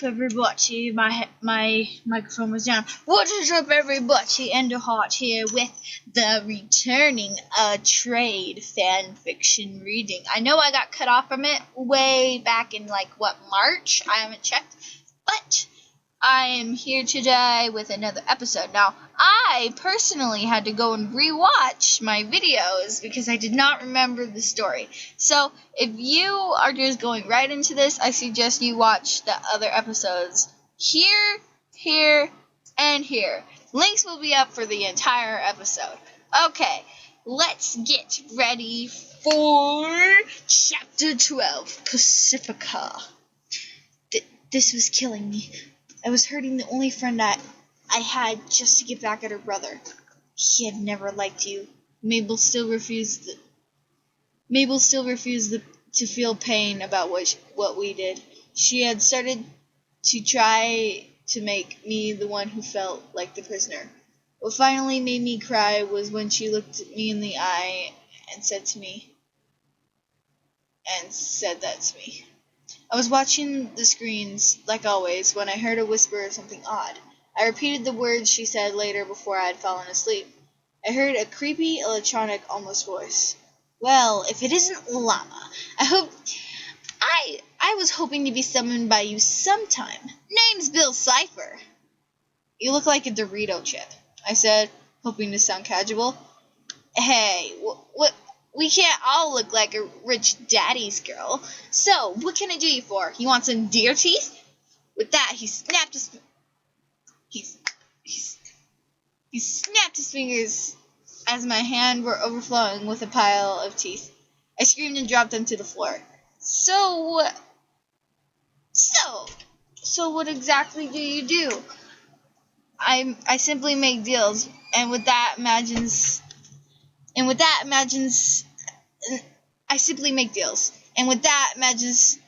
everybody? My microphone was down. What is up, everybody? Enderheart here with the returning trade fan fiction reading. I know I got cut off from it way back in March. I haven't checked, but I am here today with another episode. Now, I personally had to go and rewatch my videos because I did not remember the story. So, if you are just going right into this, I suggest you watch the other episodes here, here, and here. Links will be up for the entire episode. Okay, let's get ready for Chapter 12, Pacifica. This was killing me. I was hurting the only friend I had just to get back at her brother. He had never liked you. Mabel still refused to feel pain about what we did. She had started to try to make me the one who felt like the prisoner. What finally made me cry was when she looked at me in the eye and said that to me. I was watching the screens, like always, when I heard a whisper of something odd. I repeated the words she said later before I had fallen asleep. I heard a creepy, electronic, almost voice. Well, if it isn't Llama, I was hoping to be summoned by you sometime. Name's Bill Cipher. You look like a Dorito chip, I said, hoping to sound casual. Hey, what? We can't all look like a rich daddy's girl. So, what can I do you for? You want some deer teeth? With that, he snapped his fingers as my hand were overflowing with a pile of teeth. I screamed and dropped them to the floor. So what exactly do you do? I simply make deals, and with that imagines I simply make deals. And with that images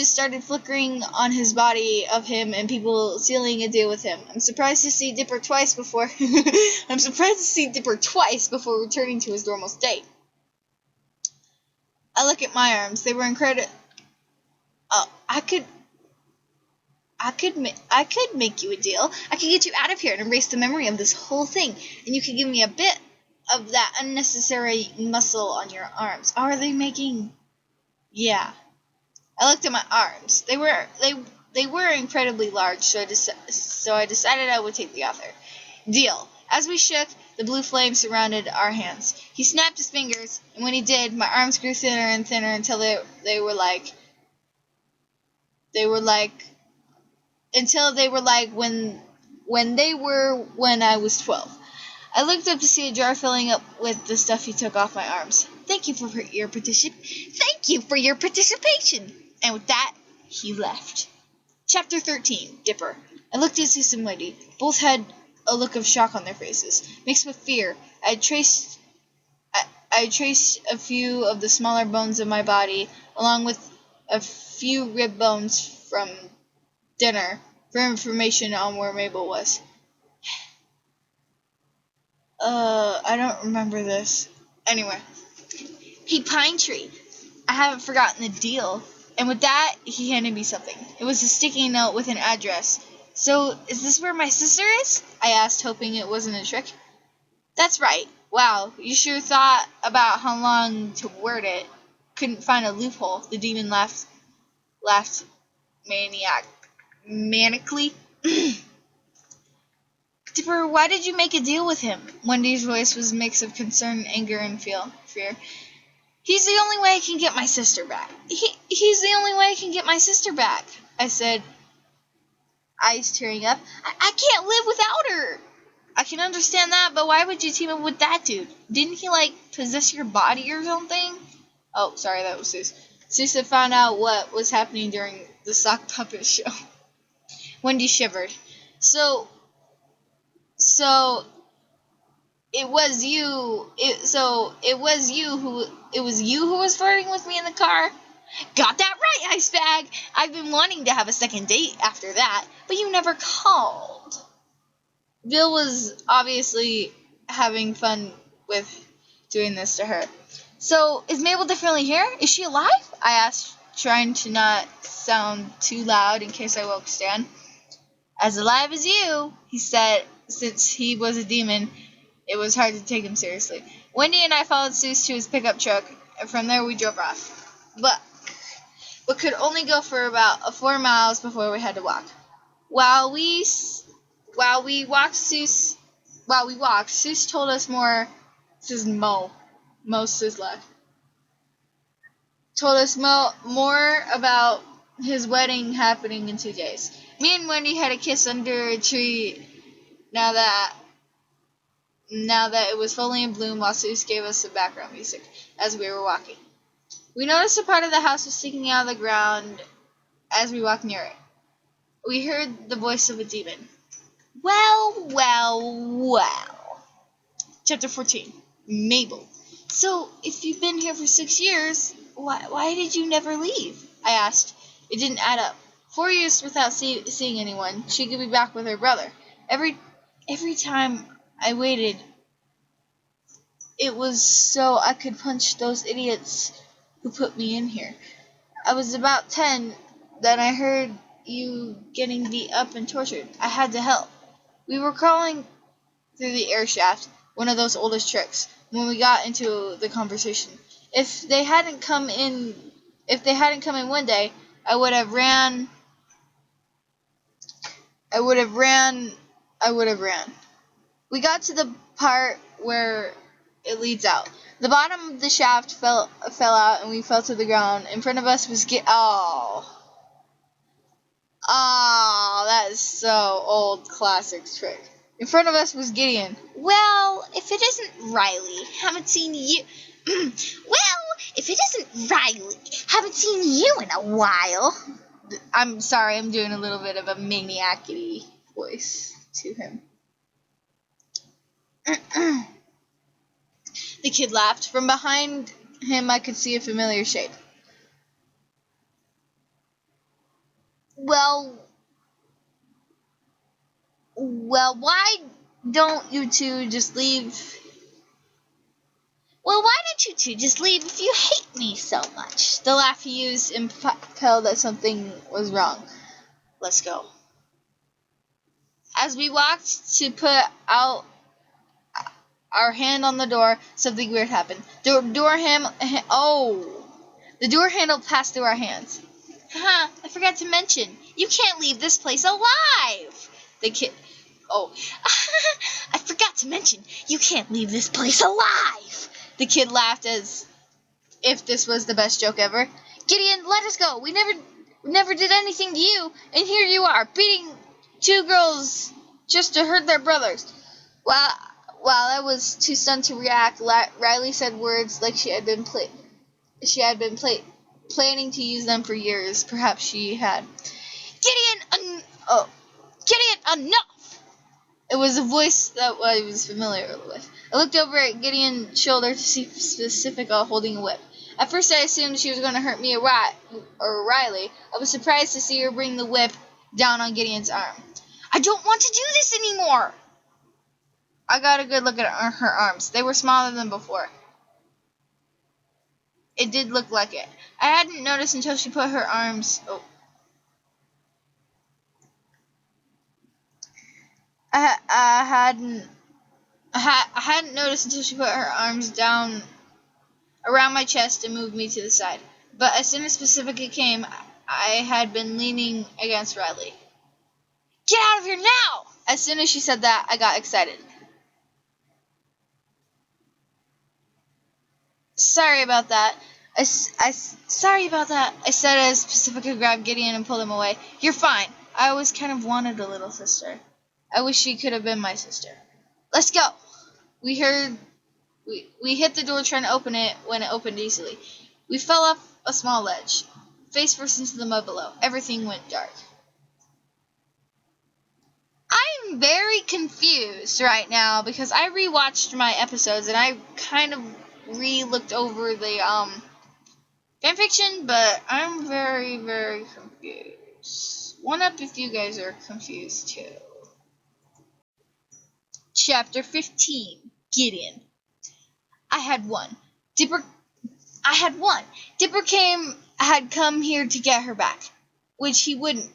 started flickering on his body of him and people sealing a deal with him. I'm surprised to see Dipper twice before returning to his normal state. I look at my arms. They were incredible. Oh, I could make you a deal. I could get you out of here and erase the memory of this whole thing, and you could give me a bit of that unnecessary muscle on your arms. Are they making? Yeah. I looked at my arms. They were incredibly large, so I decided I would take the offer. Deal. As we shook, the blue flame surrounded our hands. He snapped his fingers, and when he did, my arms grew thinner and thinner until they were like when I was 12. I looked up to see a jar filling up with the stuff he took off my arms. Thank you for your participation. And with that, he left. Chapter 13, Dipper. I looked at Sis and Wendy. Both had a look of shock on their faces, mixed with fear. I traced a few of the smaller bones of my body, along with a few rib bones from dinner, for information on where Mabel was. I don't remember this. Anyway. Hey, Pine Tree. I haven't forgotten the deal. And with that, he handed me something. It was a sticky note with an address. So, is this where my sister is? I asked, hoping it wasn't a trick. That's right. Wow, you sure thought about how long to word it. Couldn't find a loophole. The demon laughed manically. Dipper, why did you make a deal with him? Wendy's voice was a mix of concern, anger, and fear. He's the only way I can get my sister back. He's the only way I can get my sister back, I said, eyes tearing up. I can't live without her. I can understand that, but why would you team up with that dude? Didn't he, possess your body or something? Oh, sorry, that was Sus. Sus had found out what was happening during the sock puppet show. Wendy shivered. So it was you who was flirting with me in the car? Got that right, Ice Bag! I've been wanting to have a second date after that, but you never called. Bill was obviously having fun with doing this to her. So, is Mabel definitely here? Is she alive? I asked, trying to not sound too loud in case I woke Stan. As alive as you, he said, since he was a demon, it was hard to take him seriously. Wendy and I followed Seuss to his pickup truck, and from there we drove off. But could only go for about 4 miles before we had to walk. While we walked, Seuss told us more. This is Mo. Mo Sizzla. Told us more about his wedding happening in 2 days. Me and Wendy had a kiss under a tree now that it was fully in bloom, while Seuss gave us some background music as we were walking. We noticed a part of the house was sticking out of the ground as we walked near it. We heard the voice of a demon. Well, well, well. Chapter 14. Mabel. So, if you've been here for 6 years, why did you never leave? I asked. It didn't add up. 4 years without seeing anyone. She could be back with her brother. Every time I waited, it was so I could punch those idiots who put me in here. I was about 10, then I heard you getting beat up and tortured. I had to help. We were crawling through the air shaft, one of those oldest tricks, when we got into the conversation. If they hadn't come in one day, I would have ran. We got to the part where it leads out. The bottom of the shaft fell out, and we fell to the ground. In front of us was that is so old classic trick. In front of us was Gideon. Well, if it isn't Riley, haven't seen you in a while. I'm sorry, I'm doing a little bit of a maniac-y voice to him. The kid laughed. From behind him, I could see a familiar shape. Well, why don't you two just leave? Well, why don't you two just leave if you hate me so much? The laugh he used impelled that something was wrong. Let's go. As we walked to put out our hand on the door, something weird happened. The door handle passed through our hands. Haha, I forgot to mention, you can't leave this place alive. The kid. Oh, I forgot to mention, you can't leave this place alive. The kid laughed as if this was the best joke ever. Gideon, let us go. We never did anything to you, and here you are, beating 2 girls just to hurt their brothers. While I was too stunned to react, Riley said words like she had been planning to use them for years. Perhaps she had. Gideon, enough! It was a voice that I was familiar with. I looked over at Gideon's shoulder to see Pacifica holding a whip. At first I assumed she was going to hurt me or Riley. I was surprised to see her bring the whip down on Gideon's arm. I don't want to do this anymore! I got a good look at her arms. They were smaller than before. It did look like it. I hadn't noticed until she put her arms... I hadn't noticed until she put her arms down around my chest and moved me to the side. But as soon as Pacifica came, I had been leaning against Riley. Get out of here now! As soon as she said that, I got excited. Sorry about that. I said as Pacifica grabbed Gideon and pulled him away. You're fine. I always kind of wanted a little sister. I wish she could have been my sister. Let's go. We hit the door trying to open it when it opened easily. We fell off a small ledge, face first into the mud below. Everything went dark. I'm very confused right now because I rewatched my episodes and I kind of re-looked over the fanfiction, but I'm very, very confused. One up if you guys are confused too. Chapter 15. Gideon. I had won. Dipper came had come here to get her back, which he wouldn't.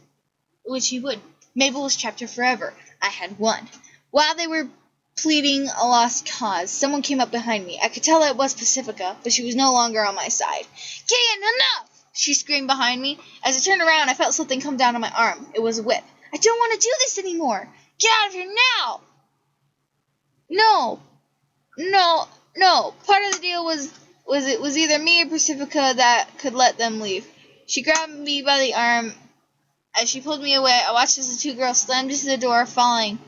Mabel was trapped here forever. I had won. While they were pleading a lost cause, someone came up behind me. I could tell it was Pacifica, but she was no longer on my side. Gideon, enough! She screamed behind me. As I turned around, I felt something come down on my arm. It was a whip. I don't want to do this anymore. Get out of here now! No. Part of the deal was it was either me or Pacifica that could let them leave. She grabbed me by the arm. As she pulled me away, I watched as the two girls slammed into the door, falling.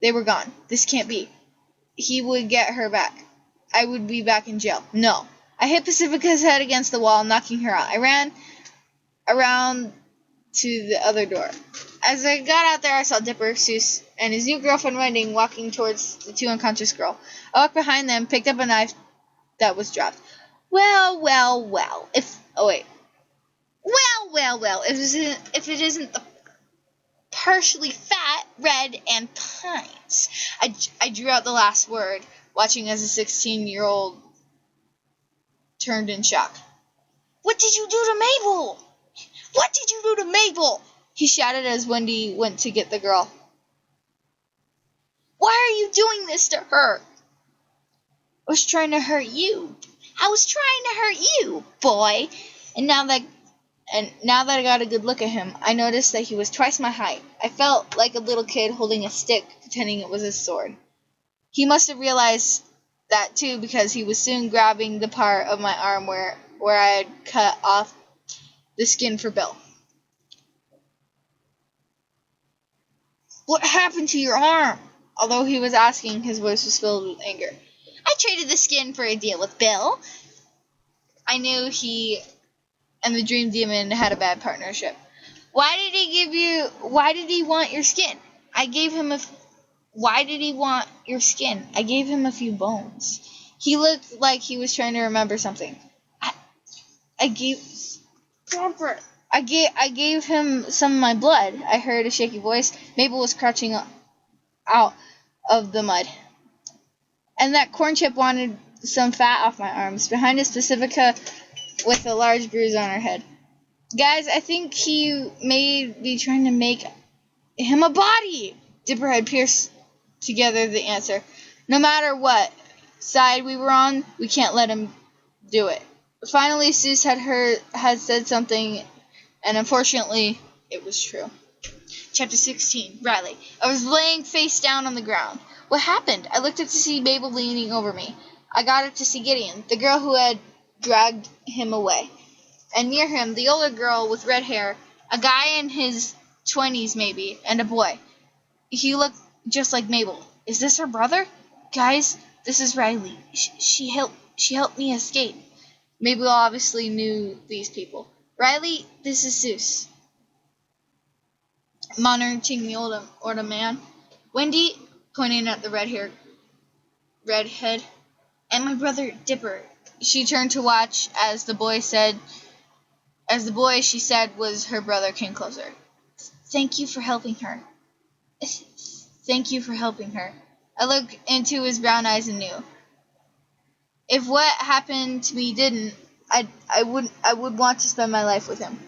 They were gone. This can't be. He would get her back. I would be back in jail. No. I hit Pacifica's head against the wall, knocking her out. I ran around to the other door. As I got out there, I saw Dipper, Seuss, and his new girlfriend Wendy walking towards the two unconscious girl. I walked behind them, picked up a knife that was dropped. Well. If it isn't the partially fat, red, and pines. I drew out the last word, watching as a 16-year-old turned in shock. What did you do to Mabel? What did you do to Mabel? He shouted as Wendy went to get the girl. Why are you doing this to her? I was trying to hurt you. I was trying to hurt you, boy. And now that I got a good look at him, I noticed that he was twice my height. I felt like a little kid holding a stick, pretending it was a sword. He must have realized that too, because he was soon grabbing the part of my arm where I had cut off the skin for Bill. What happened to your arm? Although he was asking, his voice was filled with anger. I traded the skin for a deal with Bill. I knew he and the Dream Demon had a bad partnership. Why did he want your skin? Why did he want your skin? I gave him a few bones. He looked like he was trying to remember something. I gave him some of my blood. I heard a shaky voice. Mabel was crouching out of the mud. And that corn chip wanted some fat off my arms. Behind us, Pacifica with a large bruise on her head. Guys, I think he may be trying to make him a body. Dipper had pierced together the answer. No matter what side we were on, we can't let him do it. Finally, Seuss had said something, and unfortunately, it was true. Chapter 16, Riley. I was laying face down on the ground. What happened? I looked up to see Mabel leaning over me. I got up to see Gideon, the girl who had dragged him away. And near him, the older girl with red hair, a guy in his 20s maybe, and a boy. He looked just like Mabel. Is this her brother? Guys, this is Riley. She helped me escape. Mabel obviously knew these people. Riley, this is Seuss. Monitoring the older man. Wendy, pointing at the redhead, and my brother Dipper. She turned to watch as the boy she said was her brother came closer. Thank you for helping her. Thank you for helping her. I looked into his brown eyes and knew. If what happened to me didn't, I would want to spend my life with him.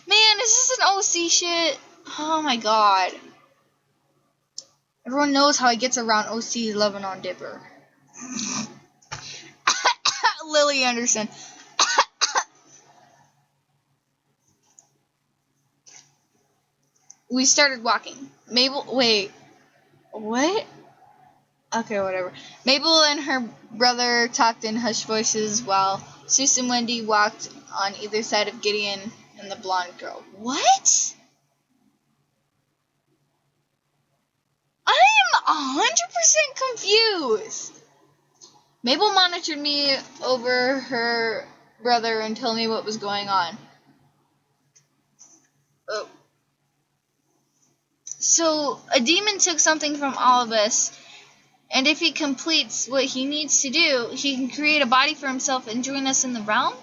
Man, is this an OC shit? Oh my god. Everyone knows how he gets around OC loving on Dipper. Lily Anderson. We started walking. Wait. What? Okay, whatever. Mabel and her brother talked in hushed voices while Seuss and Wendy walked on either side of Gideon and the blonde girl. What? I am 100% confused. Mabel monitored me over her brother and told me what was going on. Oh. So, a demon took something from all of us, and if he completes what he needs to do, he can create a body for himself and join us in the realm?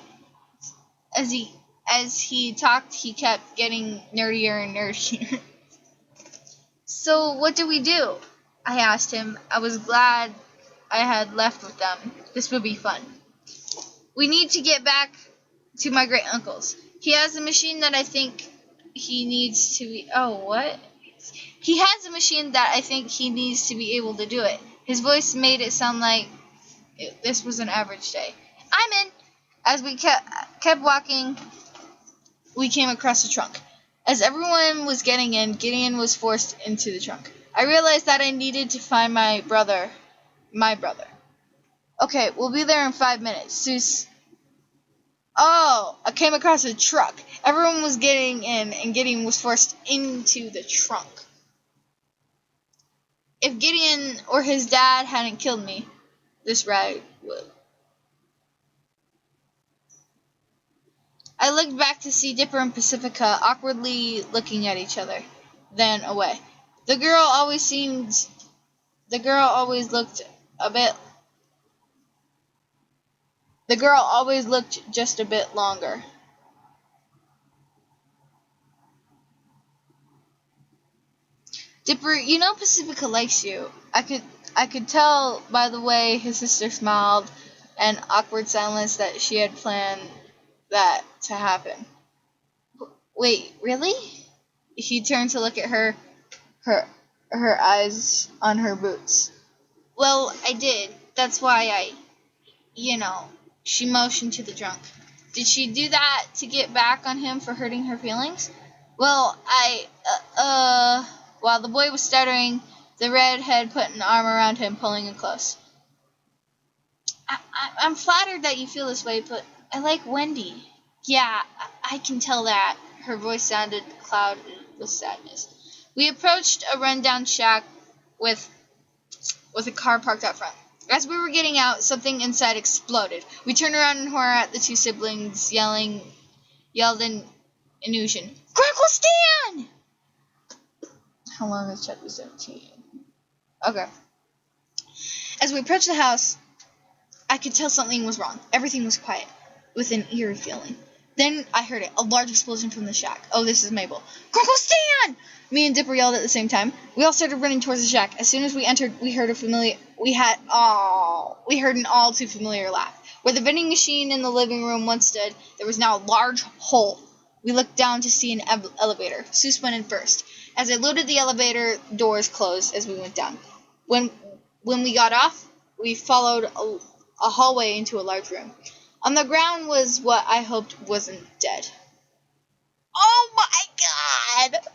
As he talked, he kept getting nerdier and nerdier. So, what do we do? I asked him. I was glad I had left with them. This would be fun. We need to get back to my great uncle's. He has a machine that I think he needs to be. Oh, what? He has a machine that I think he needs to be able to do it. His voice made it sound like this was an average day. I'm in. As we kept walking, we came across a trunk. As everyone was getting in, Gideon was forced into the trunk. I realized that I needed to find my brother. Okay, we'll be there in 5 minutes. Seuss. Oh, I came across a truck. Everyone was getting in, and Gideon was forced into the trunk. If Gideon or his dad hadn't killed me, this ride would. I looked back to see Dipper and Pacifica awkwardly looking at each other, then away. The girl always looked a bit. The girl always looked just a bit longer. Dipper, you know Pacifica likes you. I could tell by the way his sister smiled and awkward silence that she had planned that to happen. Wait, really? He turned to look at her eyes on her boots. Well, I did. That's why she motioned to the drunk. Did she do that to get back on him for hurting her feelings? Well, while the boy was stuttering, the redhead put an arm around him, pulling him close. I'm flattered that you feel this way, but I like Wendy. Yeah, I can tell that. Her voice sounded clouded with sadness. We approached a rundown shack with a car parked out front. As we were getting out, something inside exploded. We turned around in horror at the two siblings yelled in unison, "Uncle Stan!" How long is chapter 17? Okay. As we approached the house, I could tell something was wrong. Everything was quiet, with an eerie feeling. Then I heard it, a large explosion from the shack. Oh, this is Mabel. "Uncle Stan!" Me and Dipper yelled at the same time. We all started running towards the shack. As soon as we entered, we heard an all too familiar laugh. Where the vending machine in the living room once stood, there was now a large hole. We looked down to see an elevator. Seuss went in first. As I loaded the elevator, doors closed as we went down. When we got off, we followed a hallway into a large room. On the ground was what I hoped wasn't dead. Oh my god!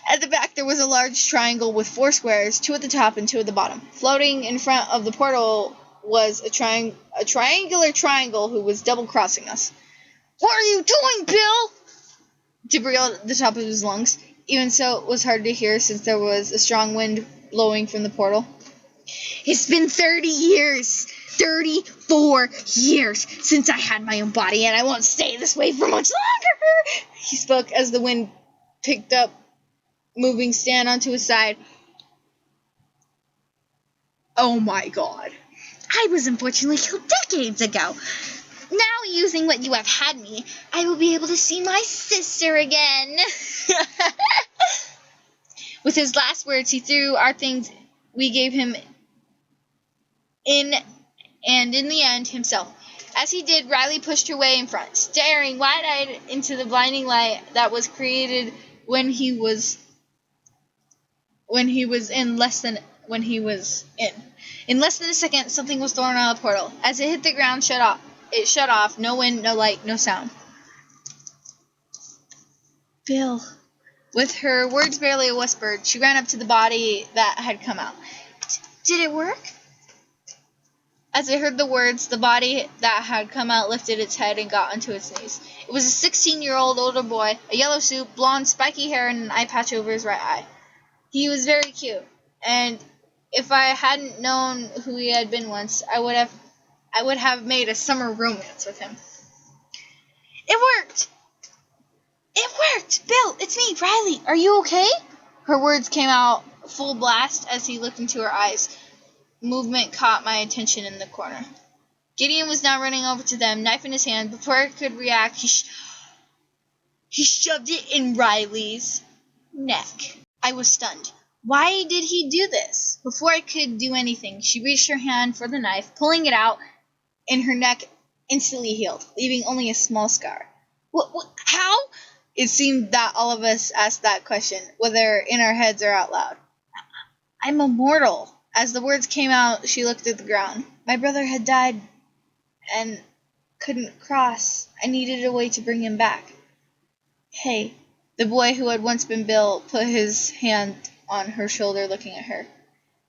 At the back there was a large triangle with 4 squares, 2 at the top and 2 at the bottom. Floating in front of the portal was a triangular triangle who was double-crossing us. "What are you doing, Bill?" Dipper yelled at the top of his lungs. Even so, it was hard to hear since there was a strong wind blowing from the portal. "It's been 30 years! 34 years since I had my own body, and I won't stay this way for much longer!" He spoke as the wind picked up, moving Stan onto his side. "Oh my god. I was unfortunately killed decades ago. Now, using what you have had me, I will be able to see my sister again." With his last words, he threw our things we gave him in the end, himself. As he did, Riley pushed her way in front, staring wide-eyed into the blinding light that was created when he was in. In less than a second, something was thrown out of the portal. As it hit the ground, it shut off. No wind, no light, no sound. "Bill." With her words barely whispered, she ran up to the body that had come out. "Did it work?" As I heard the words, the body that had come out lifted its head and got onto its knees. It was a 16-year-old older boy, a yellow suit, blonde, spiky hair, and an eye patch over his right eye. He was very cute, and if I hadn't known who he had been once, I would have made a summer romance with him. "It worked! It worked! Bill, it's me, Riley. Are you okay?" Her words came out full blast as he looked into her eyes. Movement caught my attention in the corner. Gideon was now running over to them, knife in his hand. Before I could react, he shoved it in Riley's neck. I was stunned. Why did he do this? Before I could do anything, she reached her hand for the knife, pulling it out in her neck instantly healed, leaving only a small scar. What, how? It seemed that all of us asked that question, whether in our heads or out loud. I'm immortal. As the words came out, she looked at the ground. My brother had died and couldn't cross. I needed a way to bring him back. Hey, the boy who had once been Bill put his hand on her shoulder, looking at her.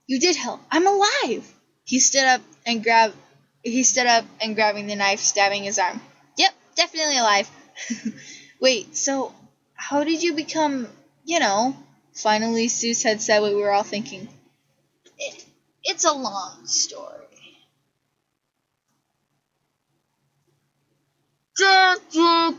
You did help. I'm alive. He stood up and grabbing the knife, stabbing his arm. Yep, definitely alive. Wait, so how did you become, Finally, Seuss had said what we were all thinking. It's a long story. The end!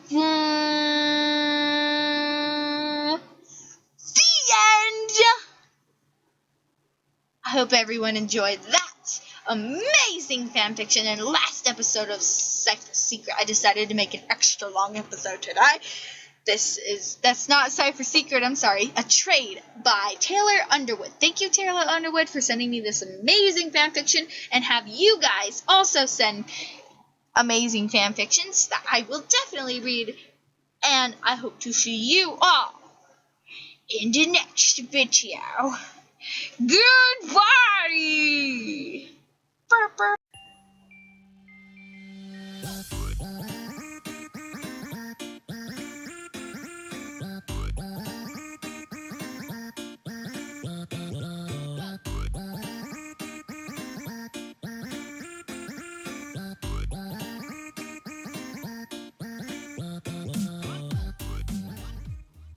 I hope everyone enjoyed that amazing fanfiction and last episode of Cypher Secret. I decided to make an extra long episode today. That's not Cypher Secret, I'm sorry. A Trade by Taylor Underwood. Thank you, Taylor Underwood, for sending me this amazing fanfiction, and have you guys also send amazing fanfictions that I will definitely read, and I hope to see you all in the next video. Goodbye!